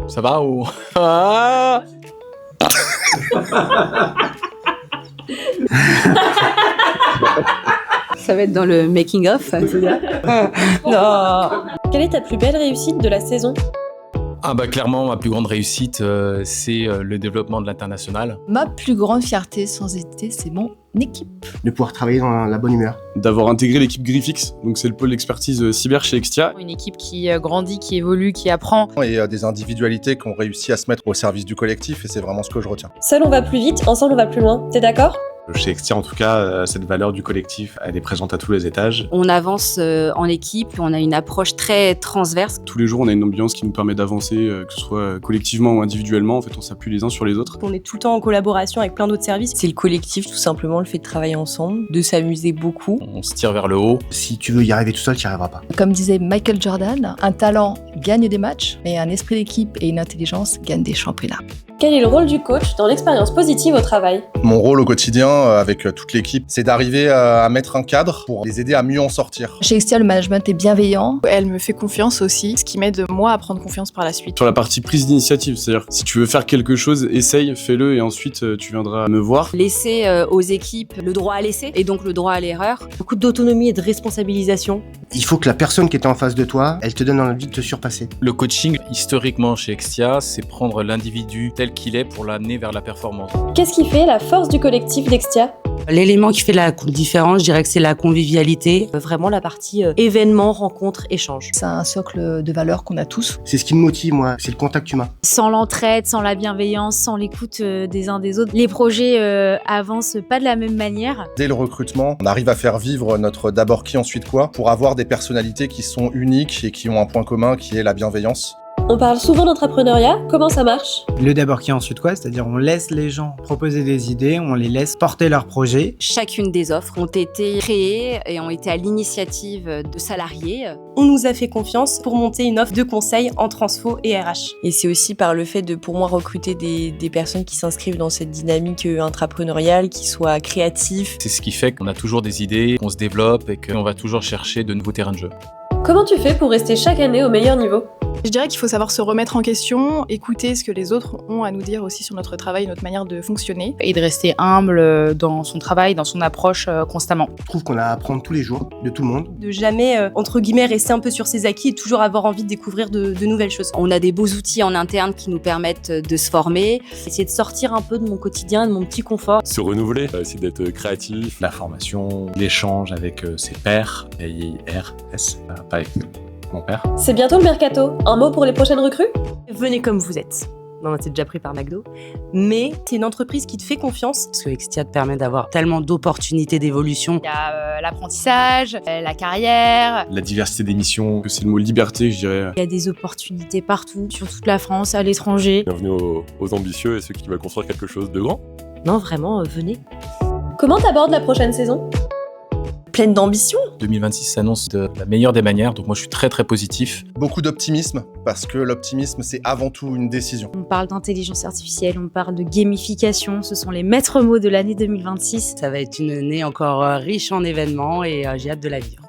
Ça va ou... Ah Ça va être dans le making-of. Non. Quelle est ta plus belle réussite de la saison ? Ah bah clairement, ma plus grande réussite, c'est le développement de l'international. Ma plus grande fierté, sans hésiter, c'est mon équipe. De pouvoir travailler dans la bonne humeur. D'avoir intégré l'équipe Griffix, donc c'est le pôle d'expertise cyber chez Extia. Une équipe qui grandit, qui évolue, qui apprend. Et des individualités qui ont réussi à se mettre au service du collectif, et c'est vraiment ce que je retiens. Seul on va plus vite, ensemble on va plus loin. T'es d'accord ? Chez Extia, en tout cas, cette valeur du collectif, elle est présente à tous les étages. On avance en équipe, on a une approche très transverse. Tous les jours, on a une ambiance qui nous permet d'avancer, que ce soit collectivement ou individuellement. En fait, on s'appuie les uns sur les autres. On est tout le temps en collaboration avec plein d'autres services. C'est le collectif, tout simplement, le fait de travailler ensemble, de s'amuser beaucoup. On se tire vers le haut. Si tu veux y arriver tout seul, tu n'y arriveras pas. Comme disait Michael Jordan, un talent gagne des matchs, mais un esprit d'équipe et une intelligence gagnent des championnats. Quel est le rôle du coach dans l'expérience positive au travail ? Mon rôle au quotidien, avec toute l'équipe, c'est d'arriver à mettre un cadre pour les aider à mieux en sortir. Chez Extia, le management est bienveillant. Elle me fait confiance aussi, ce qui m'aide moi à prendre confiance par la suite. Sur la partie prise d'initiative, c'est-à-dire si tu veux faire quelque chose, essaye, fais-le et ensuite tu viendras me voir. Laisser aux équipes le droit à l'essai et donc le droit à l'erreur. Beaucoup d'autonomie et de responsabilisation. Il faut que la personne qui était en face de toi, elle te donne envie de te surpasser. Le coaching, historiquement chez Extia, c'est prendre l'individu tel qu'il est pour l'amener vers la performance. Qu'est-ce qui fait la force du collectif d'Extia ? L'élément qui fait la différence, je dirais que c'est la convivialité. Vraiment la partie événement, rencontre, échange. C'est un socle de valeurs qu'on a tous. C'est ce qui me motive, moi, c'est le contact humain. Sans l'entraide, sans la bienveillance, sans l'écoute des uns des autres, les projets avancent pas de la même manière. Dès le recrutement, on arrive à faire vivre notre d'abord qui, ensuite quoi, pour avoir des personnalités qui sont uniques et qui ont un point commun qui est la bienveillance. On parle souvent d'entrepreneuriat, comment ça marche ? Le d'abord qui ensuite quoi, c'est-à-dire on laisse les gens proposer des idées, on les laisse porter leurs projets. Chacune des offres ont été créées et ont été à l'initiative de salariés. On nous a fait confiance pour monter une offre de conseil en transfo et RH. Et c'est aussi par le fait de, pour moi, recruter des personnes qui s'inscrivent dans cette dynamique intrapreneuriale, qui soient créatifs. C'est ce qui fait qu'on a toujours des idées, qu'on se développe et qu'on va toujours chercher de nouveaux terrains de jeu. Comment tu fais pour rester chaque année au meilleur niveau ? Je dirais qu'il faut savoir se remettre en question, écouter ce que les autres ont à nous dire aussi sur notre travail, notre manière de fonctionner. Et de rester humble dans son travail, dans son approche constamment. Je trouve qu'on a à apprendre tous les jours, de tout le monde. De jamais, entre guillemets, rester un peu sur ses acquis et toujours avoir envie de découvrir de nouvelles choses. On a des beaux outils en interne qui nous permettent de se former. Essayer de sortir un peu de mon quotidien, de mon petit confort. Se renouveler, essayer d'être créatif. La formation, l'échange avec ses pairs, PAIRS, pas avec mon père. C'est bientôt le mercato. Un mot pour les prochaines recrues ? Venez comme vous êtes. Non, c'est déjà pris par McDo. Mais c'est une entreprise qui te fait confiance. Parce que Extia te permet d'avoir tellement d'opportunités d'évolution. Il y a l'apprentissage, la carrière. La diversité des missions, c'est le mot liberté, je dirais. Il y a des opportunités partout, sur toute la France, à l'étranger. Bienvenue aux ambitieux et ceux qui veulent construire quelque chose de grand. non, vraiment, venez. Comment t'abordes la prochaine saison ? Pleine d'ambition. 2026 s'annonce de la meilleure des manières, donc moi je suis très très positif. Beaucoup d'optimisme, parce que l'optimisme, c'est avant tout une décision. On parle d'intelligence artificielle, on parle de gamification, ce sont les maîtres mots de l'année 2026. Ça va être une année encore riche en événements et j'ai hâte de la vivre.